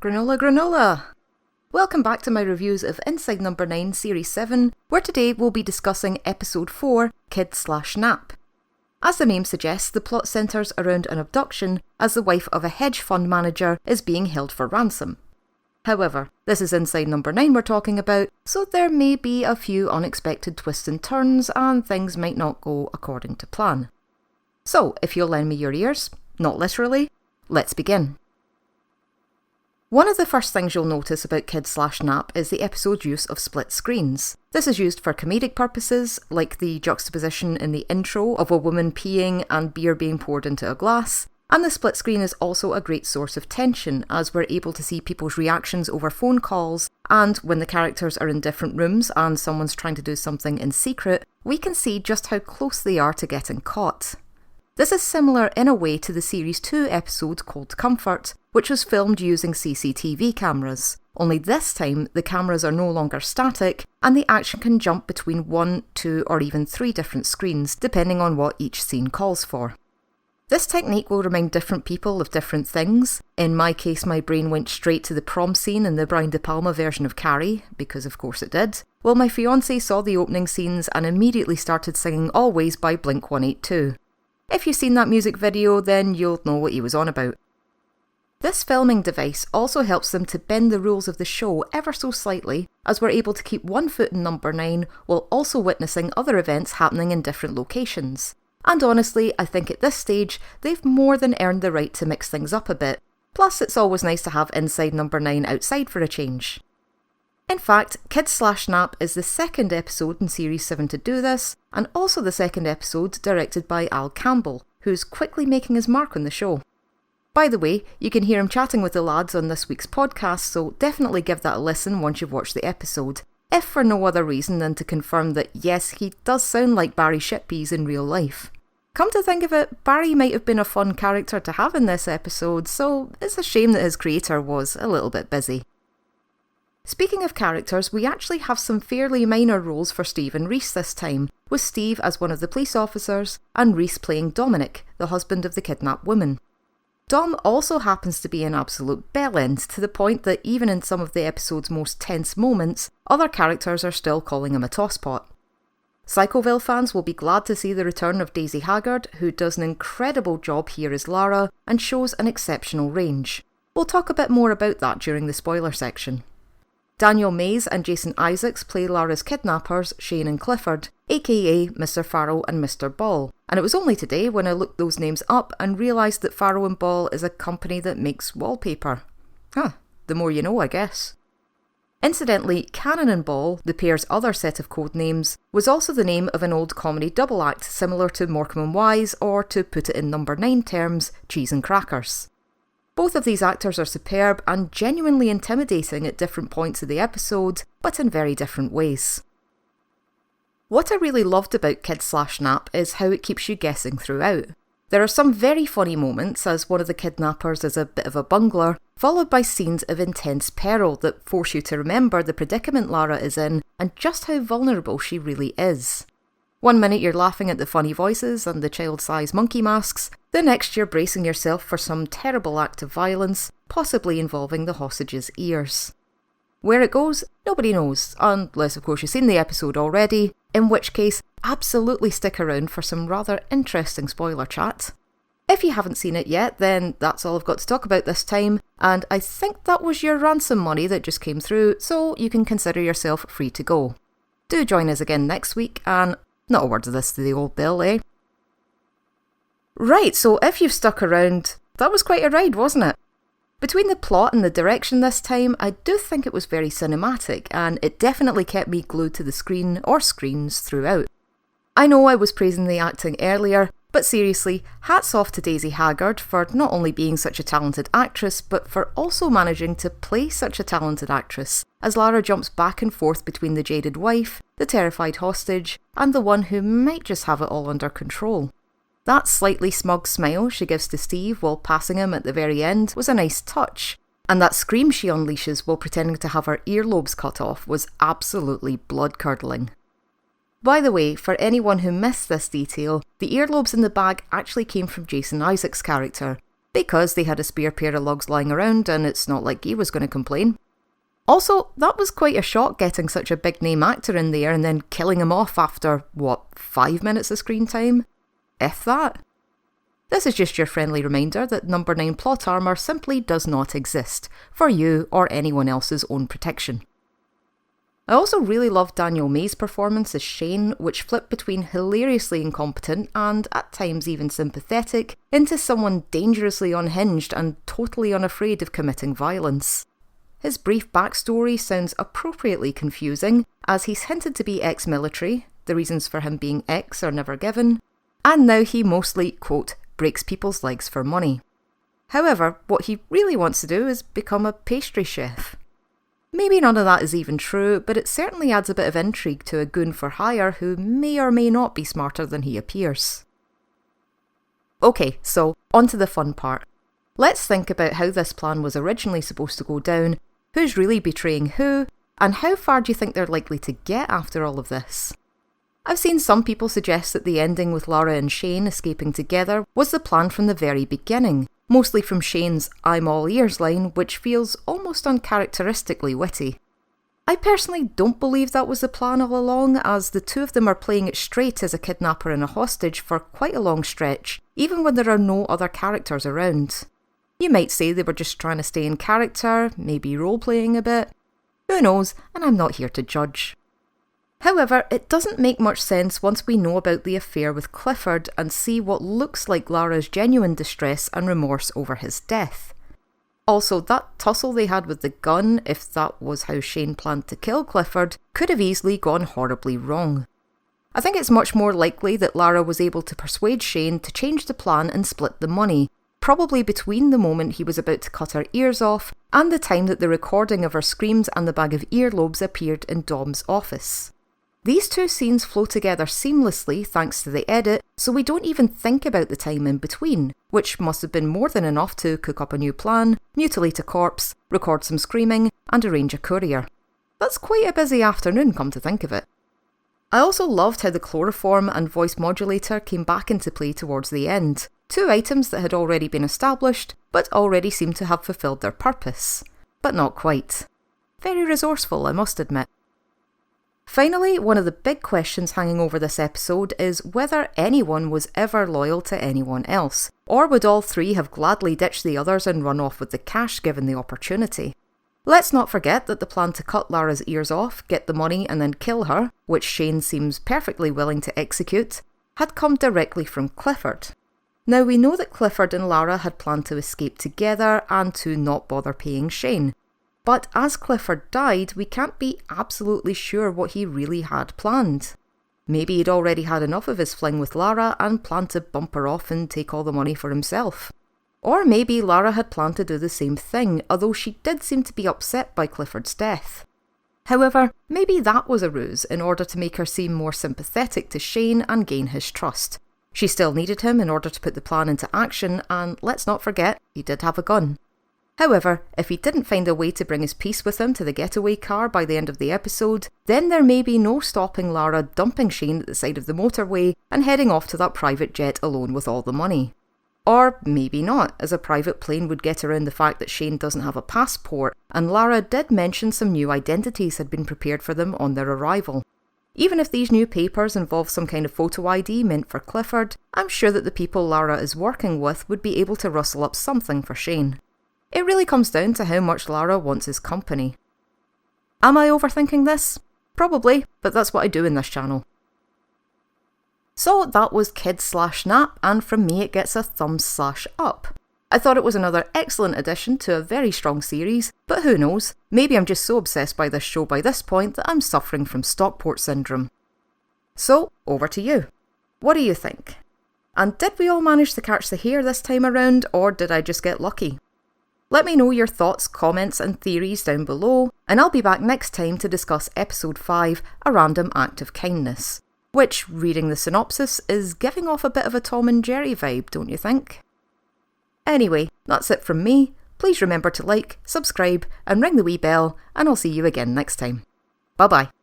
Granola granola! Welcome back to my reviews of Inside Number 9 Series 7, where today we'll be discussing Episode 4, Kid/Nap. As the name suggests, the plot centres around an abduction as the wife of a hedge fund manager is being held for ransom. However, this is Inside Number 9 we're talking about, so there may be a few unexpected twists and turns and things might not go according to plan. So, if you'll lend me your ears, not literally, let's begin. One of the first things you'll notice about Kid/Nap is the episode's use of split screens. This is used for comedic purposes, like the juxtaposition in the intro of a woman peeing and beer being poured into a glass, and the split screen is also a great source of tension as we're able to see people's reactions over phone calls, and when the characters are in different rooms and someone's trying to do something in secret, we can see just how close they are to getting caught. This is similar in a way to the Series 2 episode Cold Comfort, which was filmed using CCTV cameras, only this time the cameras are no longer static and the action can jump between 1, 2 or even 3 different screens depending on what each scene calls for. This technique will remind different people of different things. In my case, my brain went straight to the prom scene in the Brian De Palma version of Carrie, because of course it did, while my fiancé saw the opening scenes and immediately started singing Always by Blink-182. If you've seen that music video, then you'll know what he was on about. This filming device also helps them to bend the rules of the show ever so slightly, as we're able to keep one foot in Number 9 while also witnessing other events happening in different locations. And honestly, I think at this stage, they've more than earned the right to mix things up a bit. Plus, it's always nice to have Inside Number 9 outside for a change. In fact, Kid/Nap is the second episode in Series 7 to do this, and also the second episode directed by Al Campbell, who's quickly making his mark on the show. By the way, you can hear him chatting with the lads on this week's podcast, so definitely give that a listen once you've watched the episode, if for no other reason than to confirm that yes, he does sound like Barry Shippees in real life. Come to think of it, Barry might have been a fun character to have in this episode, so it's a shame that his creator was a little bit busy. Speaking of characters, we actually have some fairly minor roles for Steve and Reese this time, with Steve as one of the police officers and Reese playing Dominic, the husband of the kidnapped woman. Dom also happens to be an absolute bellend, to the point that even in some of the episode's most tense moments, other characters are still calling him a tosspot. Psychoville fans will be glad to see the return of Daisy Haggard, who does an incredible job here as Lara and shows an exceptional range. We'll talk a bit more about that during the spoiler section. Daniel Mays and Jason Isaacs play Lara's kidnappers, Shane and Clifford, aka Mr. Farrow and Mr. Ball, and it was only today when I looked those names up and realised that Farrow and Ball is a company that makes wallpaper. The more you know, I guess. Incidentally, Cannon and Ball, the pair's other set of code names, was also the name of an old comedy double act similar to Morecambe and Wise, or to put it in Number 9 terms, Cheese and Crackers. Both of these actors are superb and genuinely intimidating at different points of the episode, but in very different ways. What I really loved about Kid/Nap is how it keeps you guessing throughout. There are some very funny moments, as one of the kidnappers is a bit of a bungler, followed by scenes of intense peril that force you to remember the predicament Lara is in and just how vulnerable she really is. One minute you're laughing at the funny voices and the child-sized monkey masks, the next you're bracing yourself for some terrible act of violence, possibly involving the hostage's ears. Where it goes, nobody knows, unless of course you've seen the episode already, in which case absolutely stick around for some rather interesting spoiler chat. If you haven't seen it yet, then that's all I've got to talk about this time, and I think that was your ransom money that just came through, so you can consider yourself free to go. Do join us again next week, and not a word of this to the old Bill, eh? Right, so if you've stuck around, that was quite a ride, wasn't it? Between the plot and the direction this time, I do think it was very cinematic, and it definitely kept me glued to the screen or screens throughout. I know I was praising the acting earlier, but seriously, hats off to Daisy Haggard for not only being such a talented actress, but for also managing to play such a talented actress, as Lara jumps back and forth between the jaded wife, the terrified hostage, and the one who might just have it all under control. That slightly smug smile she gives to Steve while passing him at the very end was a nice touch, and that scream she unleashes while pretending to have her earlobes cut off was absolutely blood-curdling. By the way, for anyone who missed this detail, the earlobes in the bag actually came from Jason Isaacs' character. because they had a spare pair of lugs lying around and it's not like he was going to complain. Also, that was quite a shock getting such a big name actor in there and then killing him off after, 5 minutes of screen time? If that. This is just your friendly reminder that number 9 plot armour simply does not exist, for you or anyone else's own protection. I also really loved Daniel May's performance as Shane, which flipped between hilariously incompetent and, at times even sympathetic, into someone dangerously unhinged and totally unafraid of committing violence. His brief backstory sounds appropriately confusing, as he's hinted to be ex-military, the reasons for him being ex are never given, and now he mostly, quote, breaks people's legs for money. However, what he really wants to do is become a pastry chef. Maybe none of that is even true, but it certainly adds a bit of intrigue to a goon for hire who may or may not be smarter than he appears. Okay, so on to the fun part. Let's think about how this plan was originally supposed to go down, who's really betraying who, and how far do you think they're likely to get after all of this? I've seen some people suggest that the ending with Lara and Shane escaping together was the plan from the very beginning, mostly from Shane's "I'm all ears" line, which feels almost uncharacteristically witty. I personally don't believe that was the plan all along, as the two of them are playing it straight as a kidnapper and a hostage for quite a long stretch, even when there are no other characters around. You might say they were just trying to stay in character, maybe role-playing a bit. Who knows, and I'm not here to judge. However, it doesn't make much sense once we know about the affair with Clifford and see what looks like Lara's genuine distress and remorse over his death. Also, that tussle they had with the gun, if that was how Shane planned to kill Clifford, could have easily gone horribly wrong. I think it's much more likely that Lara was able to persuade Shane to change the plan and split the money, probably between the moment he was about to cut her ears off and the time that the recording of her screams and the bag of earlobes appeared in Dom's office. These two scenes flow together seamlessly thanks to the edit, so we don't even think about the time in between, which must have been more than enough to cook up a new plan, mutilate a corpse, record some screaming, and arrange a courier. That's quite a busy afternoon, come to think of it. I also loved how the chloroform and voice modulator came back into play towards the end, two items that had already been established, but already seemed to have fulfilled their purpose. But not quite. Very resourceful, I must admit. Finally, one of the big questions hanging over this episode is whether anyone was ever loyal to anyone else, or would all three have gladly ditched the others and run off with the cash given the opportunity. Let's not forget that the plan to cut Lara's ears off, get the money and then kill her, which Shane seems perfectly willing to execute, had come directly from Clifford. Now we know that Clifford and Lara had planned to escape together and to not bother paying Shane. But as Clifford died, we can't be absolutely sure what he really had planned. Maybe he'd already had enough of his fling with Lara and planned to bump her off and take all the money for himself. Or maybe Lara had planned to do the same thing, although she did seem to be upset by Clifford's death. However, maybe that was a ruse in order to make her seem more sympathetic to Shane and gain his trust. She still needed him in order to put the plan into action, and let's not forget, he did have a gun. However, if he didn't find a way to bring his piece with him to the getaway car by the end of the episode, then there may be no stopping Lara dumping Shane at the side of the motorway and heading off to that private jet alone with all the money. Or maybe not, as a private plane would get around the fact that Shane doesn't have a passport, and Lara did mention some new identities had been prepared for them on their arrival. Even if these new papers involve some kind of photo ID meant for Clifford, I'm sure that the people Lara is working with would be able to rustle up something for Shane. It really comes down to how much Lara wants his company. Am I overthinking this? Probably, but that's what I do in this channel. So that was Kid/Nap, and from me it gets a thumbs/up. I thought it was another excellent addition to a very strong series, but who knows, maybe I'm just so obsessed by this show by this point that I'm suffering from Stockport syndrome. So, over to you. What do you think? And did we all manage to catch the hare this time around, or did I just get lucky? Let me know your thoughts, comments and theories down below, and I'll be back next time to discuss episode 5, A Random Act of Kindness. Which, reading the synopsis, is giving off a bit of a Tom and Jerry vibe, don't you think? Anyway, that's it from me. Please remember to like, subscribe and ring the wee bell, and I'll see you again next time. Bye bye.